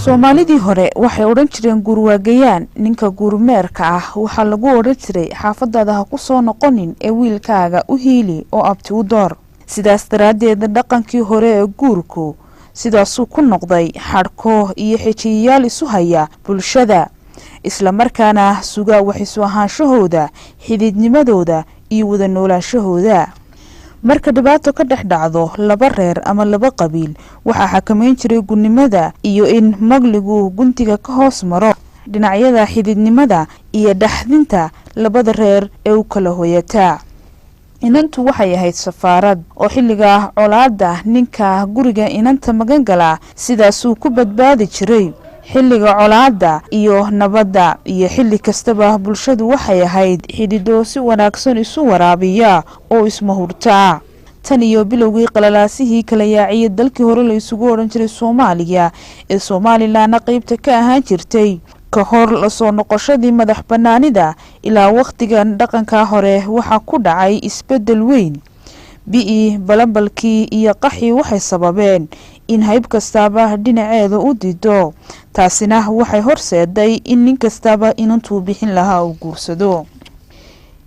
Soomaalidii hore waxay oran jireen gurwaagayaan ninka gurmeerka ah waxa lagu oran jiray xaafadada ha ku soo noqonin ee wiilkaaga u hiili oo abti u door sidaas daraadeed dhaqankii hore ee guurku sidaasuu ku noqday xadhko iyo xijiyaal isu haya bulshada isla markaana suga wax isu ahaanshahooda xididnimadooda iyo wada noolaanshahooda marka dhibaato ka dhex dhacdo laba reer ama laba qabiil waxa xakameyn jiray gudnimada iyo in magligu guntiga ka hoos maro dhinacyada xididnimada iyo dhaxdinta labada reer ee u kala hooyata inantu waxay ahayd safaarad oo xilliga colaada ninka guriga inanta magan gala sidaasuu ku badbaadi jiray xilliga colaada iyo nabadda iyo xilli kastaba bulshadu waxay ahayd xidido si wanaagsan isu waraabiya oo ismahurta tan iyo bilowgii qalalaasihii kala yaaciyay dalkii hore la isugu oran jiray Soomaaliya ee Soomaaliland qaybta ka ahaan jirtay ka hor la soo noqoshadii madax banaanida ilaa waqtigan dhaqanka hore waxa ku dhacay isbedel weyn bii balambalkii iyo qaxii waxay sababeen in hayb kastaba dhinaceeda u diido taasina waxay horseeday in nin kastaba inantuu bixin lahaa uu guursado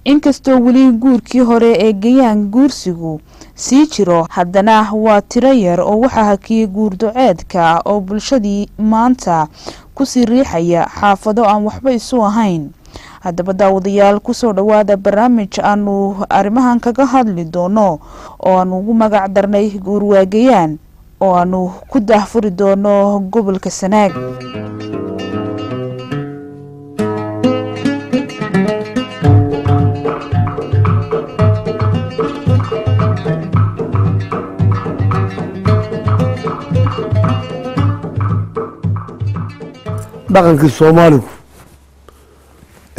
inkastoo weli guurkii hore ee gayaan guursigu sii jiro haddana waa tiro yar oo waxa hakiyay guurduceedka oo bulshadii maanta ku sii riixaya xaafado aan waxba isu ahayn haddaba daawadayaal ku soo dhawaada barnaamij aanu arrimahan kaga hadli doono oo aanu ugu magac darnay gurwaagayaan oo aanu ku daahfuri doono gobolka Sanaag dhaqankii Soomaaligu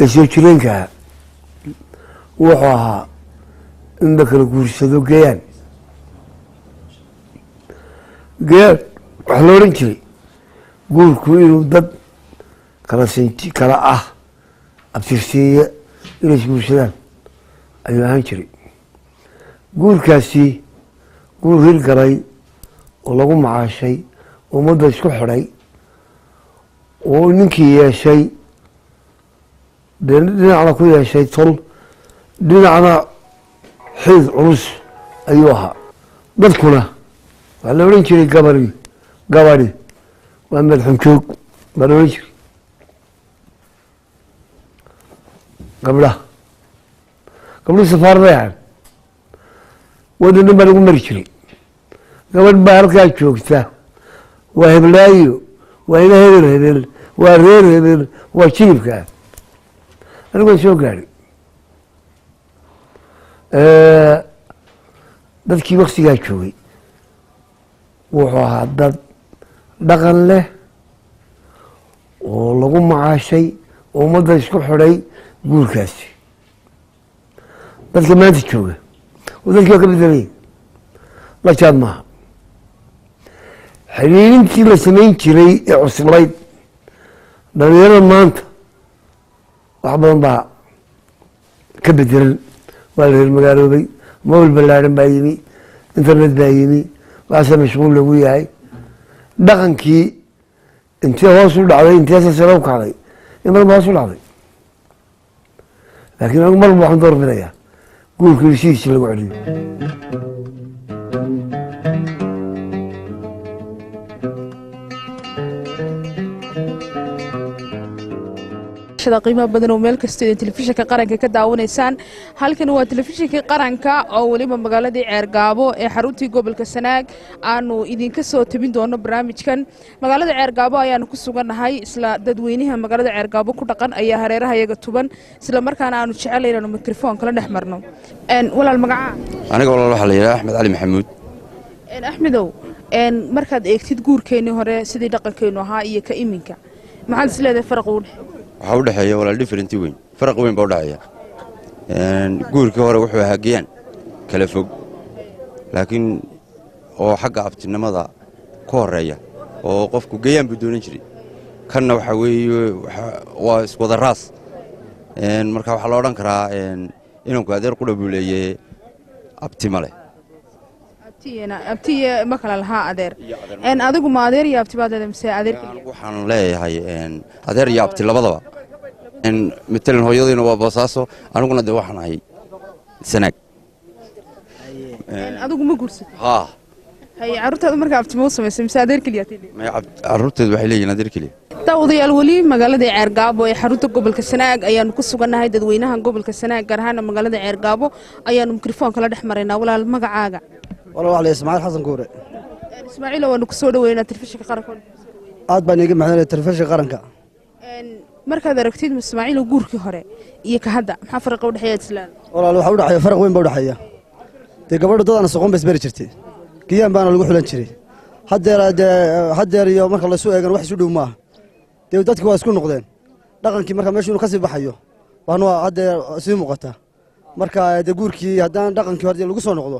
ee soo jireenka wuxuu ahaa in la kala guursado gayaan wax la oran jiray guurku inuu dad kala ah abtirsiiya inay isguursadaan ayuu ahaan jiray guurkaasi guur hirgalay oo lagu macaashay ummadda isku xidhay oo ninkii yeeshay dhinacna ku yeeshay tol dhinacna xid culus ayuu ahaa dadkuna waxaa la oran jiray gabadhi waa madaxun joog baa la oran jiray gabdho safaaraday ahaan wadana baa lagu mari jiray gabadh baa halkaa joogta waa heblaayo waa ina hebel waa reer hebel waa jilibka anigu waan soo gaadhay dadkii waktigaa joogay wuxuu ahaa dad dhaqan leh oo lagu macaashay oo ummadda isku xidhay guurkaasi dadka maanta jooga oo dadkii waa ka bedelay la jaad maaha xiriirintii la samayn jiray ee cuslayd dhalinyarada maanta wax badan baa ka bedelan waa la reer magaaloobay mobil ballaadhan baa yimi internet baa yimi waxaase mashquul lagu yahay dhaqankii intee hoos u dhacday inteesa sare u kacday in marba hoos u dhacday laakiin anigu marba waxaan door bidayaa guurkii sidiisii lagu celiyo qiimo badan oo meel kasta ee telefishinka qaranka ka daawanaysaan halkan waa telefishinka qaranka oo waliba magaalada Ceergaabo ee xaruntii gobolka Sanaag aanu idinka soo tabin doono barnaamijkan magaalada Ceergaabo ayaanu ku suganahay isla dadweynaha magaalada Ceergaabo ku dhaqan ayaa hareeraha iyaga tuban isla markaana aanu jecelaynaa mikrofoon kala dhex marno walaal magaca aniga walaal waxa la yiraahdaa Axmed Ali Maxamuud Axmedow markaad eegtid guurkeennii hore sidii dhaqankeenu ahaa iyo ka iminka maxaad is leedahay faraq u dhexeeya waxaa u dhexeeya walaal different weyn faraq weyn baa u dhexeeya guurkii hore wuxuu ahaa geyaan kala fog laakiin oo xagga abtinimada ku horeeya oo qofku geyaan buu doonan jiray kanna waxaa weeye waa iswada raas marka waxaa la odhan karaa inanku adeer qudha buu leeyahay abti male abtiye ma kala lahaa adeer adigu ma adeer iyo abti baad leedahay mise adeer waxaan leeyahay adeer iyo abti labadaba matalan hooyadayna waa boosaaso aniguna dee waxaan ahay sanaag adigu ma guursatay haa hay carruurtaadu markaa abti ma u samaysay mise adeer keliya carruurteedu waxay leeyihiin adeer keliya daawadayaal weli magaalada Ceergaabo ee xarunta gobolka Sanaag ayaanu ku sugannahay dadweynaha gobolka Sanaag gaar ahaan magaalada Ceergaabo ayaanu mikrofoonka la dhex maraynaa walaal magacaaga walaal Ismaaciil Xasan Kuure Ismaaciil waanu ku soo dhaweynaa telefishinka qaranka aad baan iga mahadnay telefishinka qaranka markaad aragtid Ismaaciil guurkii hore iyo ka hadda maxaa farqi u dhaxeeya islaan walaal waxa u dhaxeeya farq weyn baa u dhaxeeya gabadhu dadana soqon bas bari jirtay giyaan baana lagu xulan jiray haddeer iyo marka la soo eegan wax isu dhow maaha dee dadkii waa isku noqdeen dhaqankii marka meesha inuu ka sii baxayo waana haddeer sii muuqata marka dee guurkii haddaan dhaqankii hore lagu soo noqdo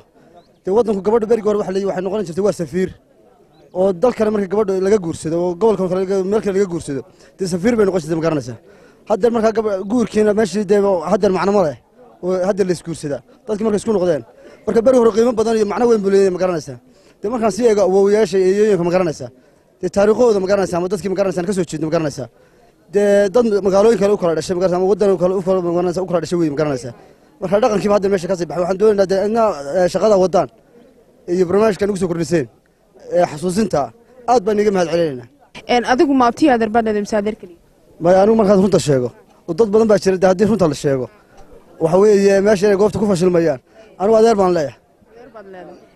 dee waddanku gabadha berigii hore waxay noqon jirtay waa safiir oo dal kale marka gabadha laga guursado oo gobolka kale meel kale laga guursado dee safiir bay noqon jirtay ma garanaysaa haddeer marka guurkiina meeshii dee haddeer macno ma leh oo haddeer la isguursadaa dadkii markay isku noqdeen marka beri hore qiimo badan iyo macno weyn buu leeyahay ma garanaysaa dee markaan sii eego awoowayaasha iyo eeyooyinka ma garanaysaa dee taariikhooda ma garanaysaa ama dadkii ma garanaysaa ka soo jeedno ma garanaysaa dee dad magaalooyin kale u kala dhashay ma garanaysaa ama waddan kale u kala dhashay wey ma garanaysaa marka dhaqankiiba hadda meesha ka sii baxay waxaan doonaynaa dee inna shaqada wadaan iyo barnaamijkan ugu soo kordhiseen xasuusinta aad baan iga mahad celinaynaa adigu ma abtiya adeer baad leedahay mise adeer keliya maya anigu markaad runta sheego oo dad badan baa jira dee haddii runta la sheego waxa weeye meesha inay goobta ku fashilmayaan anigu adeer baan leeyahay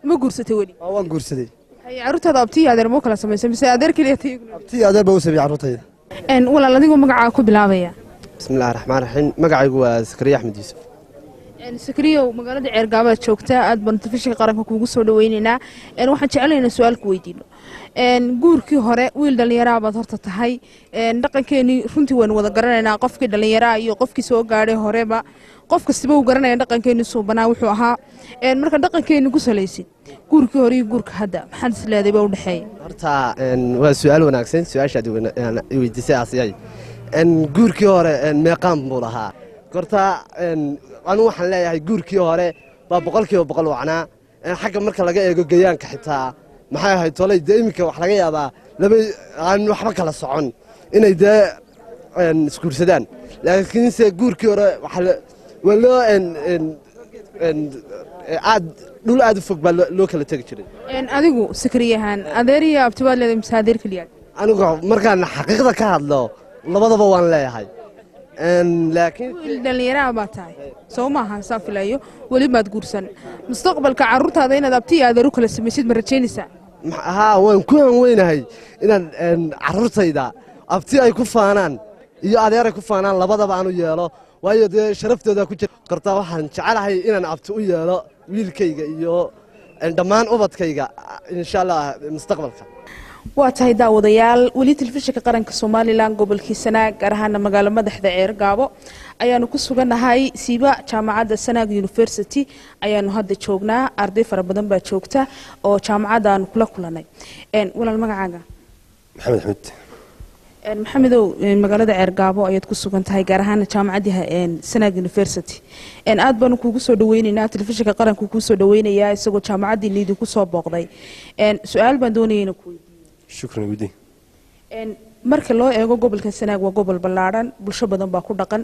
ma guursatay weli waan guursaday hay carruurtaada abtiya adeer ma kala samaysay mise adeer keliya abtiya adeer baa u sameeyay carruurtayda walaal adigu magacaaga ku bilaabaya bismillaahi raxmaani raxiim magacaygu waa Sakariya Axmed Yuusuf Sakariya magaalada Ceergaabo aad joogtaa aad baan telefishinka qaranka kuugu soo dhaweynaynaa waxaan jecelaynaa su'aal ku weydiino guurkii hore wiil dhalinyaro baad horta tahay dhaqankeeni runtii waan wada garanaynaa qofkii dhalinyaro iyo qofkii soo gaadhay horeba qof kastaba uu garanaya dhaqankeeni soo banaa wuxuu ahaa marka dhaqankeeni ku salaysid guurkii hore iyo guurka hadda maxaad is leedahay baa u dhaxeeya horta waa su'aal wanaagsan su'aashaad weydiisay asiyay guurkii hore meeqaan buu lahaa horta anigu waxaan leeyahay guurkii hore baa 100% wacnaa xagga marka laga eego gayaanka xitaa maxay ahayd tolay dee iminka wax laga yaabaa laba aan waxba kala socon inay dee isguursadaan laakiinse guurkii hore waa loo dhul aad u fog baa loo kala tegi jiray adigu Sakariyahan adeer iyo abti baad leedahay mise adeer keliya anigu markaan xaqiiqda ka hadlo labadaba waan leeyahay laakiin dhalinyaro baa tahay soo maaha saafilayo wali baad guursan mustaqbalka carruurtaada inaad abti iyo adeer u kala samaysid ma rajaynaysaa haa waan ku hanweynahay inaan carruurtayda abti ay ku faanaan iyo adeer ay ku faanaan labadaba aan u yeelo waayo dee sharaftooda ku jirta qorta waxaan jecelahay inaan abti u yeelo wiilkayga iyo dhammaan ubadkayga insha Allah mustaqbalka waa tahay daawadayaal weli telefishinka qaranka Soomaaliland gobolkii Sanaag gaar ahaan magaalo madaxda Ceergaabo ayaanu ku sugannahay siiba jaamacadda Sanaag University ayaanu hadda joognaa arday fara badan baa joogta oo jaamacadda aan kula kulanay walaal magacaaga maxamedow magaalada Ceergaabo ayaad ku sugan tahay gaar ahaan jaamacadda Sanaag University aad baan kuugu soo dhaweynaynaa telefishinka qaranka kuugu soo dhaweynayaa isagoo jaamacaddiina ku soo booqday su'aal baan doonayaa ku shukran widi marka loo eego gobolka Sanaag waa gobol ballaaran bulsho badan baa ku dhaqan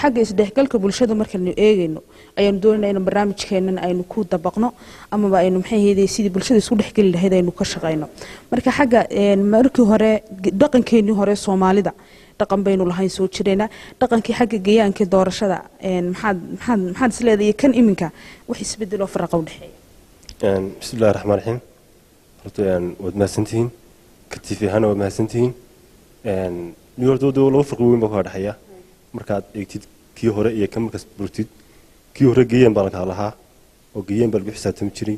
xagga isdhexgalka bulshada marka la eegayno ayaan doonaynaa in barnaamijkeenan aynu ku dabaqno ama aynu maxay ahayd sidii bulshada isku dhexgali lahayd aynu ka shaqeyno marka xagga markii hore dhaqankeeni hore Soomaalida dhaqan baynu lahayn soo jireena dhaqankii xagga gayaanka doorashada maxaad is leedahay kan iminka wax isbedel oo farqa u dhaxeeya bismillaahir rahmaanir rahiim horta wad maasantiin كتيفي هنا ومهسنتين نيورتو دو لو فرق وين بكو دحيا markaad eegtid kii hore iyo kan markaas burtid kii hore geeyeen baan ka lahaa oo geeyeen bal xisaabtan jiray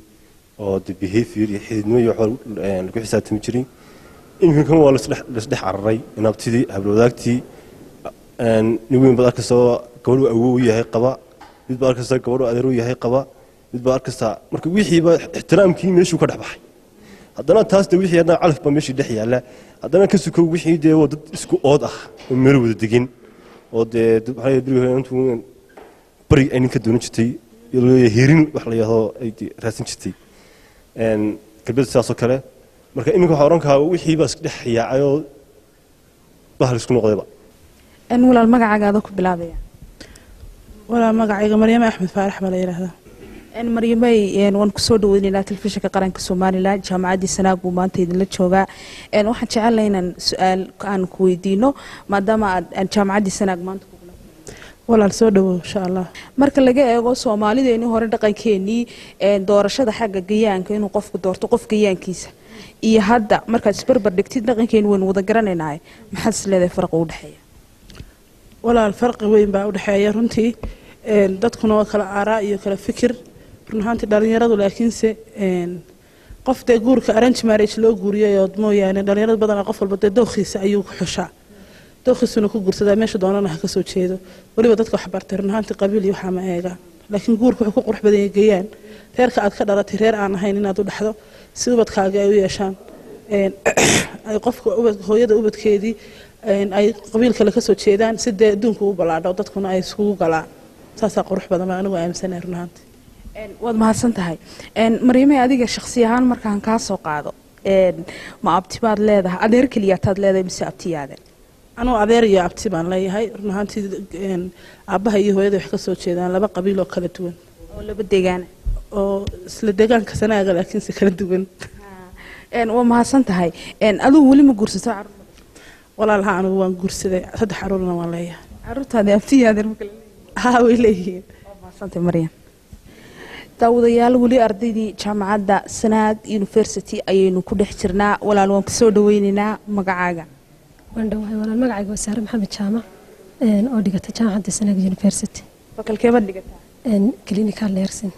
oo de behavior iyo xididnimo iyo wax lagu xisaabtami jiray iminkan waa lasdhex cararay inaabtidii hablwadaagtii nin weyn baad arkaysaa gabadhu awow u yahay qaba mid baad arkaysaa gabadhu adeer u yahay qaba mid baad arkaysaa marka wixiiba ixtiraamkii meeshuu ka dhex baxay haddana taas de wixii haddana calaf baa meeshii dhex yaalla haddana ka sukow wixii dee waa dad isku ood ah oo meel wada degan oo dee intuu bari ay ninka doonan jirtay iyadoo heerin wax la yidhaahdo ay raadsan jirtay galbeed sidaasoo kale marka iminka waxaa odhan karaa wixii baa isdhex yaacay oo bahal isku noqdayba walaal magacaaga ku bilaabaya walaal magacayga maryama axmed faarax baa la yidhaahdaa maryamay waan kusoo dhaweynaynaa telefishinka qaranka somalilan jaamacaddii sanaag buu maanta idinla joogaa waxaan jecelahay inaan su-aal aan ku weydiino maadaama aad jaamacaddii sanaag maanta walaal soo dhawow insha allah marka laga eego soomaalideeni hore dhaqankeenii doorashada xagga gayaanka inuu qofku doorto qof gayaankiisa iyo hadda markaad isbarbar dhigtid dhaqankeeni waynu wada garanaynahay maxaad is leedahay farqa u dhexeeya walaal farqi weyn baa u dhexeeya runtii dadkuna waa kala aaraa iyo kala fikir run ahaantii dhalinyaradu laakiinse qof dee guurka arrange marriage loo guuriyay oo mooyaane dhalinyarada badanaa qof walba dee dookhiisa ayuu ku xushaa dookhiisuna ku guursadaa meesha doonana ha ka soo jeedo weliba dadka wax bartay run ahaantii qabiil iyo waxaa ma eegaan laakiin guurka wuxuu ku qurux badan yahay gayaan reerka aad ka dhalatay reer aan ahayn inaad u dhaxdo si ubadkaaga ay u yeeshaan ay qofka hooyada ubadkeedii ay qabiil kale ka soo jeedaan si dee adduunka u ballaadho dadkuna ay iskugu galaan saasaa qurux badan baa anigu aaminsanahay run ahaantii waad mahadsan tahay maryamay adiga shakhsi ahaan markaan kaa soo qaado ma abti baad leedahay adeer keliyaataad leedahay mise abtiyaade anugu adeer iyo abti baan leeyahay run ahaantii aabbaha iyo hooyada wax ka soo jeedaan laba qabiil oo kala duwan oo laba deegaana oo isla deegaanka sanaaga laakiinse kala duwan waa mahadsan tahay adigu weli ma guursato carruur walaal ha anigu waan guursaday 3 carruurna waan leeyahay carruurtaadi abtiyaade ma kala haa way leeyihiin waa mahadsantahay maryam daawadayaal weli ardaydii jaamacadda sanaag university ayaynu ku dhex jirnaa walaal waan kusoo dhaweynaynaa magacaaga waan dhawahay walaal magacayga waa saare maxamed jaamac oo dhigata jaamacadda sanaag university fakalkeeba dhigataa clinical nursing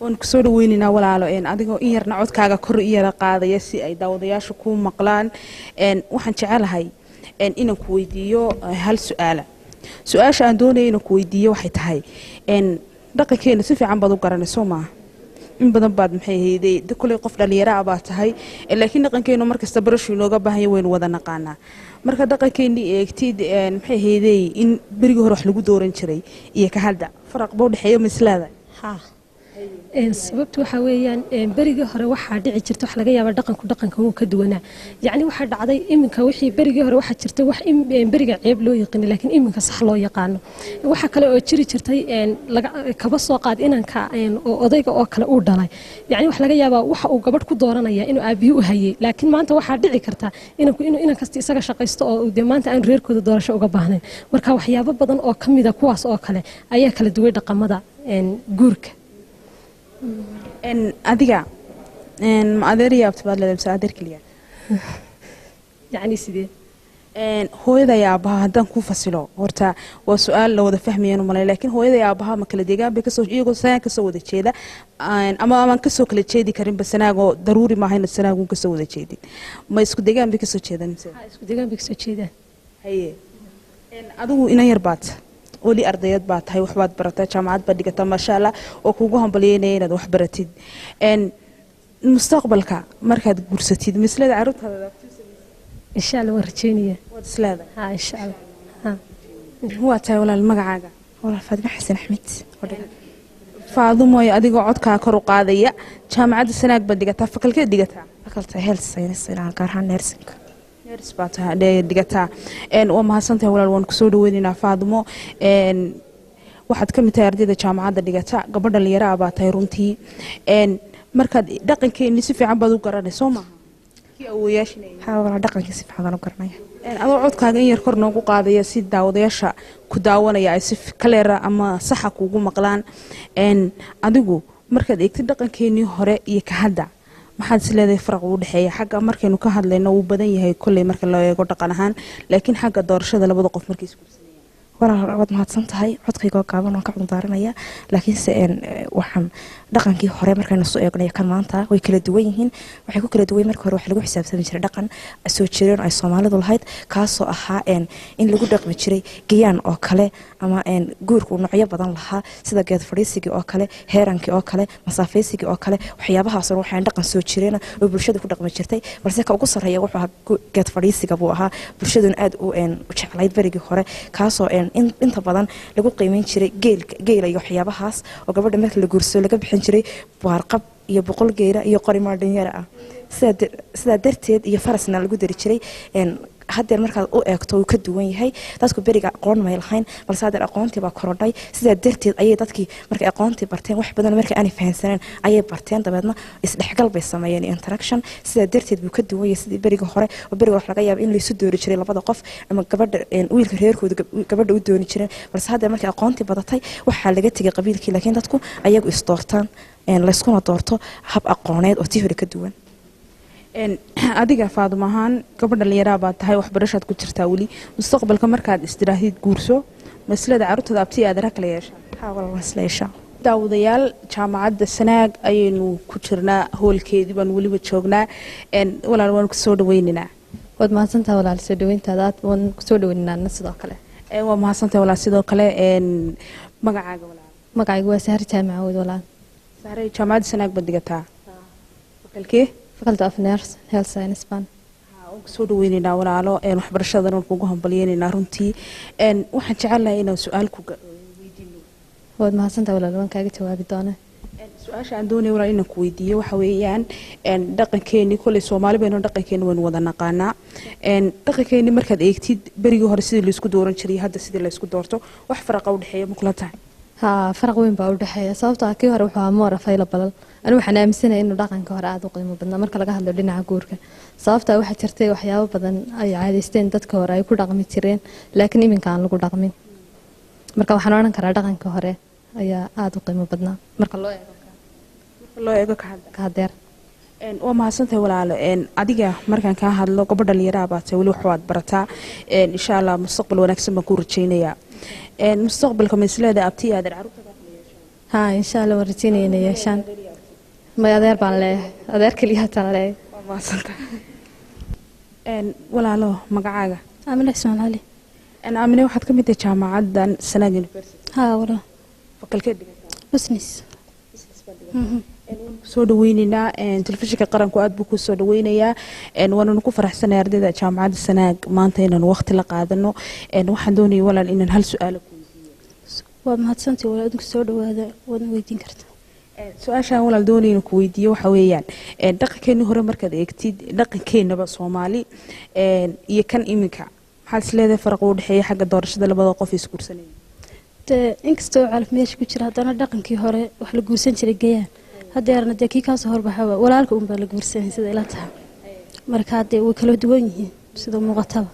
waan kusoo dhaweynaynaa walaalo adigoo in yarna codkaaga kor i yara qaadaya si ay daawadayaashu ku maqlaan waxaan jecelahay inaan ku weydiiyo hal su-aasha aan doonaya inaan ku weydiiyo waxay tahay dhaqankeena si fiican baad u garanayso maaha in badan baad maxay hayday kulay qof dhalinyaro ah baad tahay laakiin dhaqankeenu markasta barashu inooga baahan yahay waynu wada naqaanaa marka dhaqankeenii eegtid maxay hayday in berigii hore wax lagu dooran jiray iyo ka hadda faraq baa u dhexeeya mislaada haa sababtu waxa weeyaan berigii hore waxaa dhici jirta wax laga yaabaa dhaqanka uu ka duwanaa yacni waxaa dhacday iminka wixii berigii hore waxaa jirtay wax beriga ceeb loo yaqaan laakiin iminka sax loo yaqaano waxa kale oo jiri jirtay kaba soo qaad inanka oo odayga oo kale uu dhalay yacni wax laga yaabaa waxa uu gabadh ku dooranaya inuu aabiyo u hayay laakiin maanta waxaa dhici karta inuu inan kasta isaga shaqaysto oo dee maanta aan reerkooda doorasho uga baahnayn marka waxyaabo badan oo ka mida kuwaas oo kale ayaa kala duway dhaqamada guurka adiga ma adeer iyo abti baad leedahay mise adeer keliya yacni sidee hooyada iyo aabbaha haddaan ku fasilo horta waa su-aal la wada fahmayaan malay laakiin hooyada iyo aabbaha ma kala deegaan bay kasoo iyagoo sanaaga kasoo wada jeeda ama amaan kasoo kala jeedi karinba sanaagoo daruuri maaha inaad sanaagun kasoo wada jeedid ma isku deegaan bay kasoo jeedaan mise isku deegaan bay kasoo jeedaan haye adigu inan yar baad weli ardayad baad tahay waxbaad barataa jaamacad baad dhigataa maasha allah oo kuugu hambalyeynaya inaad wax baratid mustaqbalka markaad guursatid mislada carruurtaada insha allah waan rajeynaya waad isleedahay haa insha allah waa tahay walaal magacaaga walaal faadimo xasan axmed faadumoy adigoo codkaa kor u qaadaya jaamacadda sanaag baad dhigataa fakalkeed dhigataa fakalta health science gaar ahaan nursing dhigataa waa mahadsantahay walaal waan kusoo dhaweynaynaa faadumo waxaad ka mid tahay ardayda jaamacadda dhigata gabadh dhalinyaro ah baa tahay runtii markaad dhaqankeeni si fiican baad u garanay soo maaha kii awooyaashinaa dhaqankii si fiican baan u garanaya adoo codkaaga in yar kor noogu qaadaya si daawadayaasha ku daawanaya ay si kaleera ama saxa kuugu maqlaan adigu markaad eegtid dhaqankeenii hore iyo ka hadda maxaad is leedahay faraq u dhexeeya xagga markaynu ka hadlayno wuu badan yahay kolley marka loo eego dhaqan ahaan laakiin xagga doorashada labada qof markay isguursanayaan waad mahadsan tahay codkaygoo gaaban waan ka cudurdaaranaya laakiinse waxaan dhaqankii hore markaynu soo eegnayo kan maanta way kala duwan yihiin waxay ku kala duwan markii hore wax lagu xisaabtami jiray dhaqan soo jireen ay Soomaalidu lahayd kaasoo ahaa in lagu dhaqmi jiray gayaan oo kale ama guurku noocyo badan lahaa sida geed fadhiisigii oo kale heerankii oo kale masaafaysigii oo kale waxyaabahaas waxaan dhaqan soo jireen oo bulshada ku dhaqmi jirtay balse ka ugu sareeya wuxuu ahaa geed fadhiisiga buu ahaa bulshaduna aad u jeclayd barigii hore kaasoo inta badan lagu qiimeyn jiray geel iyo waxyaabahaas oo gabadha marka la guursado laga bixin jiray waarqab iyo boqol geela iyo qori maadhinyara ah sida darteed iyo farasna lagu dari jiray haddeer markaad u eegto uu ka duwan yahay dadku beriga aqoon may lahayn balse haddeer aqoontii baa korodhay sidaa darteed ayay dadkii markay aqoontii barteen wax badan markay aanay fahansaneen ayay barteen dabeedna isdhexgal bay sameeyeen interaction sidaa darteed buu ka duwan yahay sidii beriga hore oo beriga wax laga yaabo in laysu doori jiray labada qof ama gabadha wiilka reerkooda gabadha u dooni jireen balse haddeer markay aqoontii badatay waxaa laga tegay qabiilkii laakiin dadku ayagu isdoortaan layskuna doorto hab aqooneed oo tii hore ka duwan adiga Faaduma ahaan gabadha dhalinyarada baad tahay waxbarashaad ku jirtaa wali mustaqbalka markaad istiraahid guurso maslada carruurtada abti aad kala yeeshaa walaal wasleesha daawadayaal jaamacadda Sanaag ayaynu ku jirnaa hoolkeedii baan waliba joognaa walaal waan ku soo dhaweyninaa waad mahadsantahay walaal soo dhaweyntaada waan ku soo dhaweyninaa sidoo kale waa mahadsantahay walaal sidoo kale magacaaga walaal magacaygu waa Sahar Jaamacawood walaal Sahar jaamacadda Sanaag baad dhigataa fakalkee faculty of nursing health science ban soo dhaweynina walaalo waxbarashadan oo kugu hambalyeynina runtii waxaan jecelahay inaan su'aal ku weydiino waad mahadsantahay walaal waan kaaga jawaabi doonaa su'aasha aan doonayo walaal inaan ku weydiiyo waxa weeyaan dhaqankeeni kulay Soomaali baynu dhaqankeeni waan wada naqaanaa dhaqankeeni markaad eegtid berigii hore sidii la isku dooran jiray hadda sidii la isku doorto wax faraq u dhaxeeya ma kula tahay faraq weyn baa u dhaxeeya sababtoo ah kii hore wuxuu ahaa more available anigu waxaan aaminsanahay inuu dhaqanka hore aad u qiimo badnaa marka laga hadlo dhinaca guurka sababtaa waxaa jirtay waxyaabo badan ay caadaysteen dadka hore ay ku dhaqmi jireen laakiin iminka aan lagu dhaqmin marka waxaan odhan karaa dhaqanka hore ayaa aad u qiimo badnaa marka loo eego ka hadeer waa mahadsantahay walaalo adiga markaan kaa hadlo gabadha dhalinyarada baad tahay wali waxaad barataa insha Allah mustaqbal wanaagsan baan ku rajaynayaa mustaqbalka maslada abti aad carruurtada ها إن شاء الله ورتيني يا شان ما يدير بالله أدير كليها ترى ما صلت ولا له مقعاقة أمين اسمع علي أنا أمين واحد كم يتجمع عدن سنة يونيفرسيتي ها والله فكل كده بسنس soo dhaweynina telefishinka qaranku aad buu ku soo dhaweynaya waana ku faraxsanahay ardayda jaamacadda Sanaag maanta inaan waqti la qaadano waxaan doonayaa walaal inaan hal su'aal ku weydiiyo waa mahadsantii walaal soo dhawaada waad weydiin kartaa su'aashaan walaal doonayna ku weydiiyo waxa weeyaan dhaqankeena hore markaad eegtid dhaqankeenaba Soomaali iyo kan iminka maxaa isleedahay farq u dhaxeeya xagga doorashada labada qof is guursanayeen inkastoo calaf meesha ku jira haddana dhaqankii hore wax la guursan jiray gayaan haddeerna dee kii kaasoo horbaxaba walaalka unbaa la guursanay sida ila tahay marka haddee way kala duwan yihiin sida muuqataba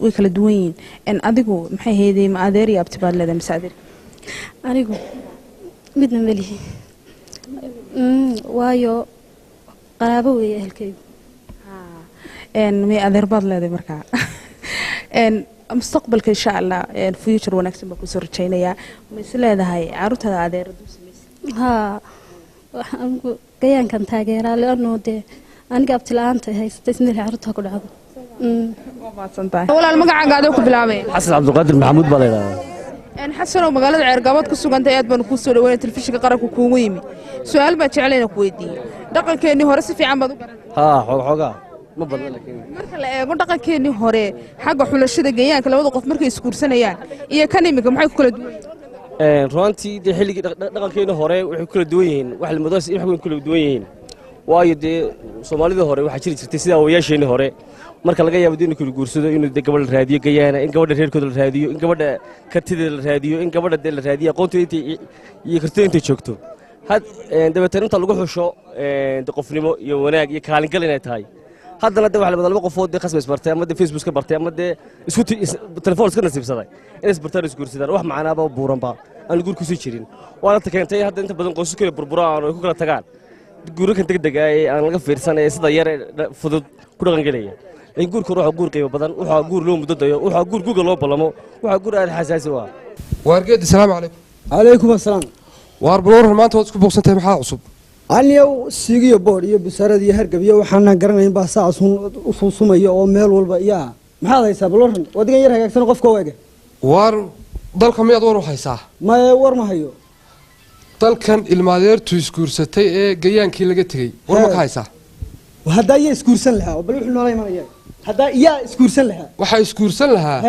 way kala duwan yihiin adigu maxay heeday ma adeer iyo abti baad leedahay mise adeer anigu midna malihi waayo qaraabo weeye ehelkaygu may adeer baad leedahay markaa mustaqbalka insha Allah future wanaagsan baa ku soo rajaynayaa ma is leedahay carruurtada adeeradu ها قيان كان تاجر لأنه ده أنا قابت الآن هاي استثمر عرضها كل عضو. ولا المقعد قاعد يكون بالعمل. حسن عبد القادر محمود بالله. أنا حسن ومقالة عرقابات كسوق أنت يد بنكسر وين تلفيش قرق وكوميمي. سؤال بتش علينا كويدي. دقن كأني هرس في عم بدو. حقا ما بدل لكن. مركل قلت دقن كأني هري حاجة حول الشدة جيان كلا وضع قف مركز سكور سنة يعني. إيه كان يمكن معي كل دول. runtii de xilligii dhaqankeena hore waxay kala duwan yihiin wax la madaas in wax kala duwan yihiin waayo de Soomaalida hore waxa jiri jirtay sida awooyaasheenii hore marka laga yaabo inuu kala guursado inuu de gabadh raadiyo gayaana in gabadha reerkooda la raadiyo in gabadha kartida la raadiyo in gabadha de la raadiyo aqoonteeda iyo kartida inta joogto had dabeetana inta lagu xusho de qofnimo iyo wanaag iyo kaalin gal inay tahay haddana de waxa laba qofood de khasbis bartay ama de Facebook ka bartay ama de isku telefoon iska nasiibsaday in isbartaan isku guursadaan wax macnaaba buuran ba aan guurku soo jirin waana ta keentay hadda inta badan qoysas kale burburaan oo ku kala tagaan guurka degdeg ah aan laga fiirsanay sida yar fudud ku dhaqan galaya in guurka ruuxa guur qiimo badan waxa guur loo muddo dayo waxa guur guga loo balamo waxa guur aad xasaasi waa waargeed assalaamu calaykum calaykum assalaam waar balwar maanta waad isku booqsantahay maxaa cusub aniyow siigiyo boodh iyo busaarad iyo hargab iyo waxaanan garanayn baa saac u suusumaya oo meel walba yaa maxaad haysaa balwaran wadigan yar hagaagsan qofka weega waar dalka miyaad war u haysaa maye war ma hayo dalkan ilmaadeertu isguursatay ee gayaankii laga tegey war ma ka haysaa haddaa iyaa isguursan lahaa oo bal wuxuu noola imanaya haddaa iyaa isguursan lahaa waxaa isguursan lahaa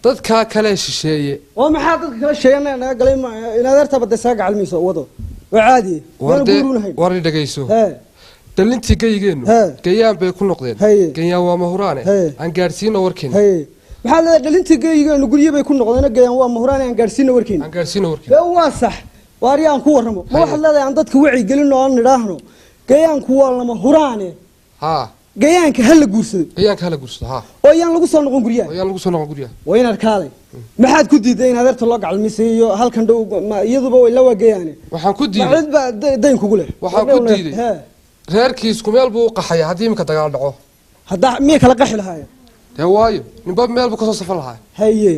dadkaa kale shisheeye oo maxaa dadka kale sheegana naga galay inadeerta badda isaga gacalmayso wado oo caadi war i dhagayso dhalintii gayigeennu gayaan bay ku noqdeen gayaan waa mahuraane aan gaadhsiino warkeena maxaa leedahay dhalintii gayigeennu guryo bay ku noqdeen gayaan waa mahuraane aan gaadhsiino warkeena waa sax waari aan ku warramo ma waxaad leedahay aan dadka wacyi gelin oo aan nidhaahno gayaanku waa lama huraane gayaanka ha la guursado oo ayaan lagu soo noqon guryaha waa in arkaaday maxaad ku diiday in adeerta loo gacalmisay iyo halkan dhow iyaduba way la waagayaane waxaan ku diiday cid baa dayn kugu leh waxaan ku diiday reerkii isku meel buu u qaxaya haddii iminka dagaal dhaco haddaa miyay kala qaxi lahaayeen dee waayo ninba meel buu kasoo safan lahaa haye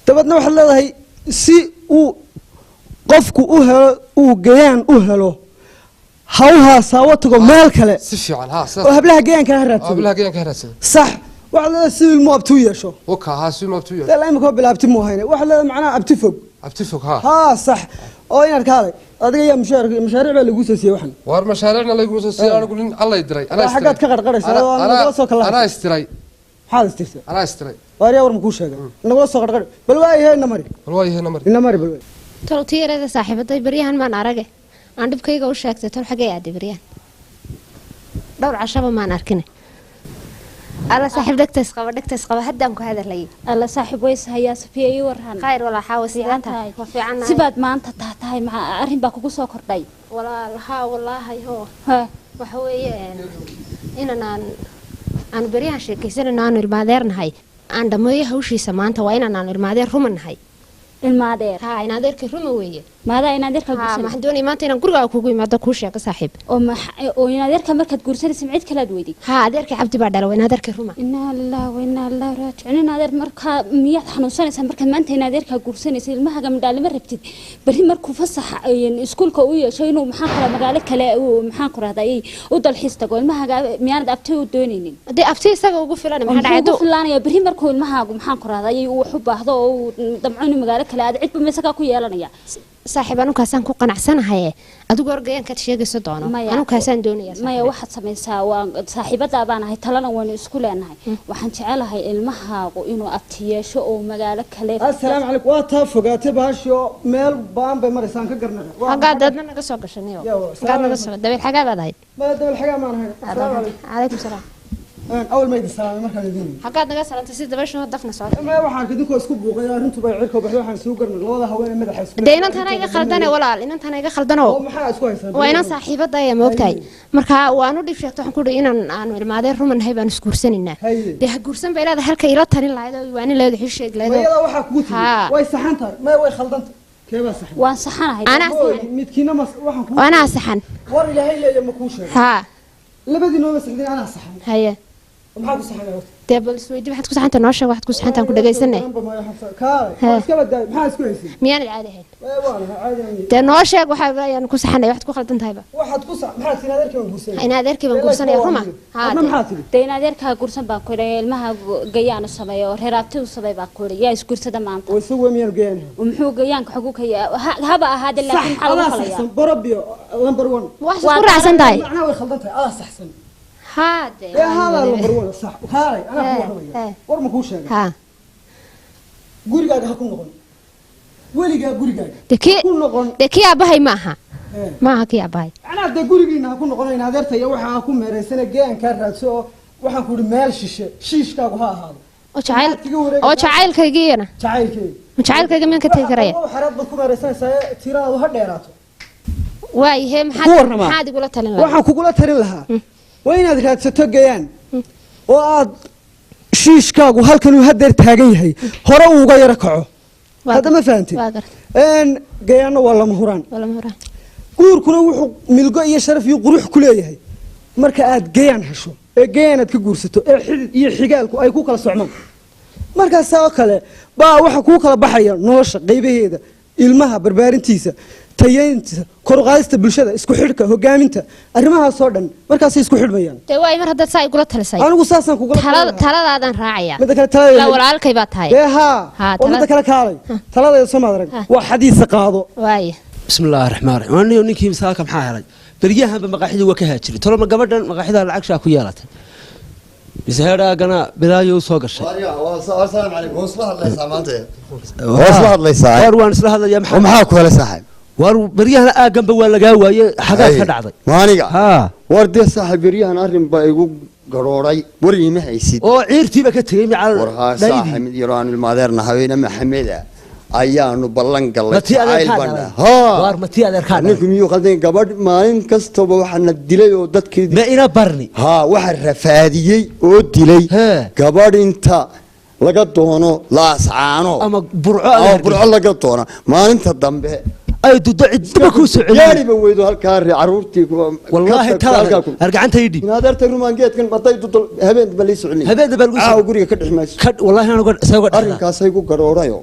dabadna waxaad leedahay si uu qofku u helo uu gayaan u helo hawhaasaa wa tago meel kale si fiican oo hablaha gayaanka ha raadsado sax waxaad leedahay si ilmu abti u yeesho dee la imika bila abti mu hayne waxaad leedahay macnaha abti fog sax oo inaad kaalay adiga yaa mashaariic baa lagu soo siiyey waxan war mashaariicna lagu soo siiyey anigu nin allay diray xaggaad ka qarqaraysaa oo nagala soo kala anaa istiray maxaad istirtay anaa istiray waariyaa war ma kuu sheegay nagala soo qarqar bal waayahay ina mari bal waay toltiyarada saaxiibaday baryahan maan arage aan dhibkayga u sheegtay tol xagee aaday baryaan dhowr cashaba maan arkine alla saaxiib dhegtays qaba haddaan ku hadalay alla saaxiib ways hayaa safiya ii warhan khayr wala xaawasiyaanta wa fiican sibaad maanta tahay ma arrin baa kugu soo kordhay walaalaha wallahi waxa weeyaan aan baryahan sheekaysanayno aan ilmaadeernahay aan dhameeyo hawshiisa maanta waa inaan ilmaadeer rumanahay ilmaadeer inaadeerkii ruma weeye maadaa inaadeerka guursan maxaan doonay maanta inaan guriga kugu imaado kuu sheego saaxiib oo inaadeerka markaad guursanaysa mid kale aad weyday adeerkii cabdi baa dhalay inaadeerkii ruma inaa lillaah wa inaa ilaahi raajicuun inaadeer markaa miyaad xanuunsanaysaa markaad maanta inaadeerka guursanaysa ilmahaga midhaalima rabtid bari markuu fasax iskuulka u yeesho inuu maxaan kula magaalo kale maxaan ku rahday u dalxiis tago ilmahaga miyaanad abti u doonaynin hadii abti isaga ugu filan maxaa dhacay ugu filanaya bari markuu ilmahaagu maxaan ku rahday uu wax u baahdo oo damco inuu magaalo kale aad cid ba isaga ku yeelanaya saaxiib anu kaasaan ku qanacsanahay adigu orgayankaad sheegayso doono anu kaasaan doonaya maya waxaad samaysaa waa saaxiibada baan ahay talana waynu isku leenahay waxaan jecelahay ilmahaagu inuu abti yeesho oo magaalo kale assalaamu calaykum waa taa fogaatay baasho meel baan bay maraysaan ka garnaqay hagaa dadna naga soo gashanayo hagaa naga soo dabeel xagaa baad ahayd dabeel xagaa maan ahayn calaykum salaam أول ما يدسلام ما كان يدين. حقاد نقص على تسيد بشنو دفن صار. ما واحد كده كويس كوب وغير أنتوا بيعرفوا وبحثوا عن سوق الغوضة هواي مدح يسكون. دينا أنت هنا خلدنا ولا إن أنت هنا خلدنا. وأنا صاحبة ضايع موقتي. مركها وأنا ودي فيك تحكوا لي إن أنا المعادير رومن هيبان سكورسن إنه. ده هكورسن بيلا ده هالك يلا تاني لايدا وأنا لا ده هالشيء لايدا. ما يلا واحد كوتي. واي سحنتر ما واي خلدنت. كيف سحن؟ وأنا سحن هاي. أنا سحن. متكينا مس واحد كوتي. وأنا سحن. وري لهي يا مكوشة. ها. لبدي نوم سحن أنا سحن. هيا. maxaad ku saxaysaa table swedi waxaad ku saxantaa noosha waxaad ku saxantaa ku dhageysanay iska baday maxaad isku haysid miyaan caadi ahayn noosha waxa ayaan ku saxanay waxaad ku khaldan tahay waxaad ku sax maxaad inaadeerkii baan guursanay inaadeerkii baan guursanay ruma inaadeerka guursan baan ku leeyahay ilmaha gayaan sameeyo reeraabti u sameey baan ku leeyahay isguursada maanta oo soo weemiyay gayaan muxuu gayaanka xagu ka haba ahaade laakiin xal u khalaya barabiyo number 1 wax ku raacsan tahay macna way khaldan tahay ala saxsan هذا هذا number 1 صح هاي انا كو ورما كو شيغay ها gurigaaga ha ku noqon weligaa gurigaaga ku noqon dekii abahay maaha kii abahay ana de gurigiina ha ku noqonayn adeertay waxa ku meereysana gaanka raadso waxaan ku meel shishe shiishkaagu ha ahaado oo jacaylkaygiina jacaylkayga meen ka tagi karaya xaraad bad ku meereysanaysaa tiraadu ha dheeraato waayahay maxaad igula talin lahaa waxaan kugula talin lahaa waa inaad raadsato gayaan oo aad shiishkaagu halkan uu hadeer taagan yahay hore uga yara kaco hadda ma fahanti gayaanna waa lama huraan guurkuna wuxuu milgo iyo sharaf iyo qurux ku leeyahay marka aad gayaan hesho ee geenaad ka guursato ee xidid iyo xigaalku ay ku kala socmaan markaas oo kale baa waxa ku kala baxaya nolosha qaybaheeda ilmaha barbaarintiisa tayeynta kor u qaadista bulshada isku xidhka hogaaminta arrimahaas oo dhan markaas isku xidhmayaan dee waa mar haddaad saa igula talisay anigu saasaan kugula taladaadan raacaya midda kale talada la walaalkay baa tahay dee haa oo midda kale kaalay taladayda soo maadarag waa xadiisa qaado waaye bismillaahi raxmaani raxiim aniyo ninkii misaalka maxaa helay beryahanba maqaaxida waa ka haajiray toloma gabadhan maqaaxida lacag shaa ku yeelatay bisaheedhaagana bilaayo u soo gashay war waan isla hadlayaa maxaa ku helay saaxiib war beryahan aaganba waa lagaa waaye xagaad ka dhacday maaniga war dee saaxiib beryahan arrin baa igu garooray waryiima haysid oo ciirtiiba ka tegey war haa saaxiib mid yaroo aan ilmaadeerna haweene maxameda ayaanu ballan gallay war matii adeerkaa ninku miyuu qaldan gabadh maalin kastaba waxaana dilay oo dadkii ma ina barni haa waxa rafaadiyey oo dilay gabadh inta laga doono laascaano ama burco laga doono maalinta dambe ay dudo cidba ku soo celiyay yaariba weydo halka caruurtii wallahi taala argacanta yidhi inaadeerta rumaan geedkan batay dudo habeen bali socni habeen bal aa guriga ka dhixmayso wallahi anagu isaga arrinkaas ay ku garoorayo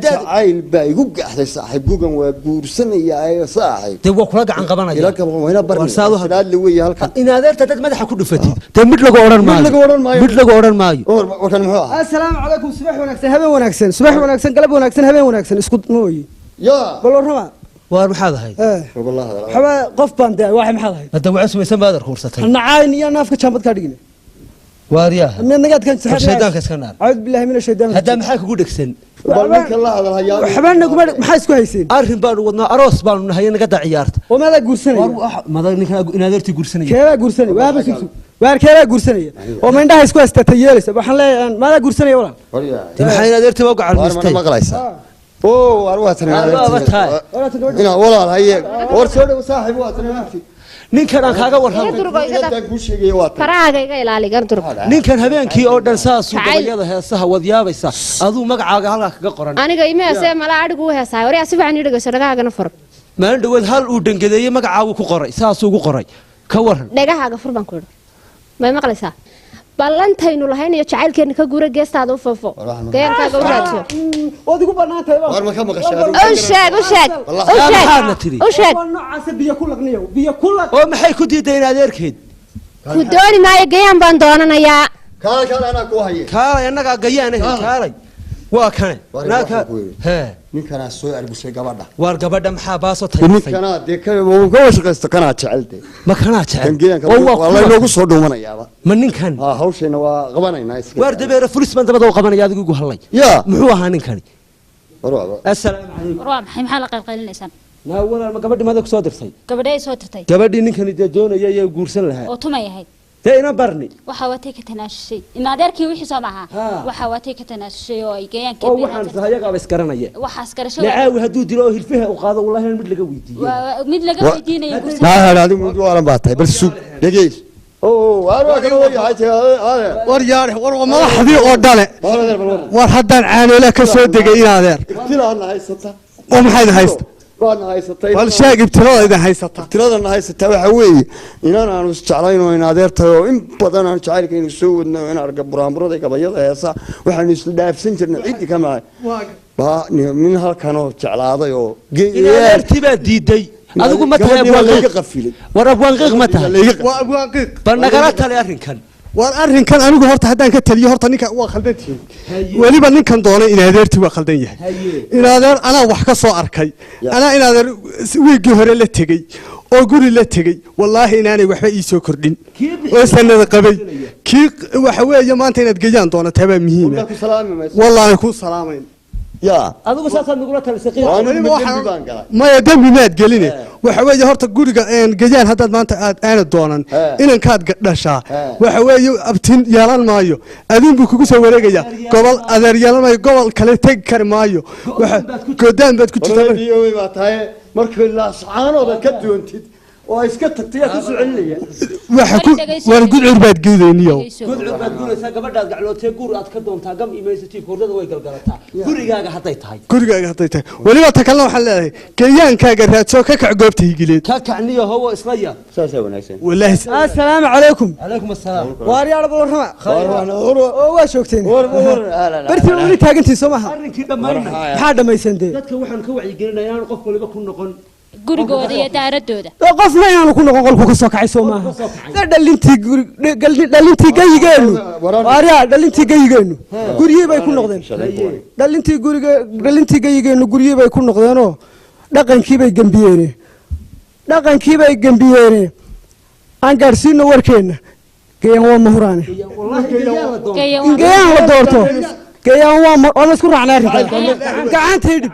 jacayl baa igu gaxday saaxiib gugan waa guursanaya ay saaxiib de waa kula gacan qabanaya ila kaba wayna barni salaad la weeyay halkan inaadeerta dad madaxa ku dhufatid de mid lagu oran maayo mid lagu oran maayo warkan muxuu ahaa assalaamu calaykum subax wanaagsan habeen wanaagsan subax wanaagsan galab wanaagsan habeen wanaagsan isku mooyi ya bal warrama waar maxaad ahayd waxba qof baan daa waxa maxaad ahayd hadda waa sumaysan baad arkuursatay nacaan iyo naafka jaamad ka dhigin waariya mid nagad kan saxay shaydaanka iska naar aad billahi min shaydan hadda maxaa kugu dhigsan ballanka la hadalhayaa waxba nagu maxaa isku hayseen arrin baan wadnaa aroos baan nahay naga ciyaarta oo maada guursanay maada ninka inaadeerti guursanay keeda guursanay waaba sugsu waar keeda guursanay oo meendhaha isku haystay yeelaysa waxaan leeyahay maada guursanay walaal maxay inaadeerti waa gacalmistay ma maqlaysaa oo arwaatan ina walaal haye war soo dhaw saaxiib waa tanaafti ninkan aan kaaga warramo faraaga iga ilaali gardurg ninkan habeenkii oo dhan saas uu gabayada heesaha wadiyaabaysa aduu magacaaga halka kaga qoran aniga imeesee mala adhigu u heesaay war yaa si fiican ii dhageyso dhagahaagana fur maalin dhawaad hal uu dhangadeeyey magacaagu ku qoray saasuu ugu qoray ka waran dhagahaaga fur baan ku idhi may maqlaysaa ballantaynu lahayn iyo jacaylkeena ka guura geestaada u foofo geenkaaga u raadso waad igu banaantay war ma ka maqashay u sheeg noocaas biyo ku laqniyo biyo ku laq oo maxay ku diiday in adeerkeed ku dooni maayo gayaan baan doonanayaa kaalay ana ku haye kaalay anaga gayaan kaalay waa kane naaka ninkana soo arbushay gabadha war gabadha maxaa baaso tahay ninkana de ka shaqeysto kana jeceltay ma kana jecel wallahi loogu soo dhuumanayaaba ma ninkan hawsheena waa qabanaynaa iska war dabeera fulis man dabada u qabanaya adigu ugu halay muxuu ahaa ninkani assalaamu calaykum war maxay la qayb qaylinaysan na walaal ma gabadhi maada ku soo dirtay gabadhay soo dirtay gabadhi ninkani doonaya ay guursan lahaa oo tumay ahayd deena barni waxa watay ka tanaashay in adeerkii wixii soo maaha waxa watay ka tanaashay oo ay gayaan oo waxaan sahayaga isgaranaya waxaas garasho nacaawi haduu dilo oo hilfaha u qaado wallahi mid laga weydiiyo mid laga weydiinayo guursan ma hadaadi mid waalan baatay bal suug dhageys war yaar war madaxdii oo dhale war haddaan caanoole ka soo degay in adeer oo maxay haysta bal sheeg ibtiladayda haysata ibtiladana haysata waxa weeye inaan aanu isjeclayno in adeertahay oo in badan aan jacaylkaynu soo wadno in arga buraanburada gabayada heesa waxaanu isla dhaafsan jirnay ciddi ka maay nin halkan oo jeclaaday oo adeertii baa diiday adigu ma tahay war abwaanqiiq ma tahay bal nagala tali arrinkan war arrinkan anigu horta haddaan ka taliyo horta ninka waa khaldantihiin weliba ninkan doonay in adeertii waa khaldan yahay in adeer anaa wax ka soo arkay anaa in adeer wiiggii hore la tegey oo guri la tegey wallaahi inaanay waxba ii soo kordhin oo sanada qabay kii waxa weeye maanta inaad geyaan doonataa baa muhiima wallaahi ku salaamayn adigu saasaad nagula talisay maya dembi maad geline waxa weeye horta guriga gayaan haddaad maanta aana doonan inankaad dhashaa waxa weeye abtin yeelan maayo adin buu kugu soo wareegayaa gobol adeer yeelan maayo gobol kale tegi kari maayo godaan baad ku jirtaa markii laascaanooda ka doontid oo iska tagtay ku soo celinaya waxa ku war gudcur baad geedayniyo gudcur baad guulaysaa gabadhaad gaclootay guur aad ka doontaa gam imaysatii koordada way galgalataa gurigaaga hadday tahay waliba ta kalena waxaan leedahay geeyaankaaga raadso ka kac goobta higileed ka kacniyo hawo isla yaa saasaa wanaagsan wallaahi assalaamu calaykum calaykum assalaam waaryaal balorama oo waa joogteen bartii wali taagantii soo maha arrinkii dhammaynay maxaa dhamaysan dee dadka waxaan ka wacyigelinayaa inaan qof waliba ku noqon gurigooda iyo daaradooda qofna inaanu ku noqon qolku ka soo kacay soo maaha dhalintii gayigeenu waaryaa dhalintii gayigeenu guryihii bay ku noqdeen dhalintii gayigeenu guryihii bay ku noqdeenoo dhaqankii bay gembiyeene aan gaadhsiino warkeenna geeyaan waa mahuraane geeyaan la doorto geeyaan waa la isku raacnaa arrinkan gacantay dhib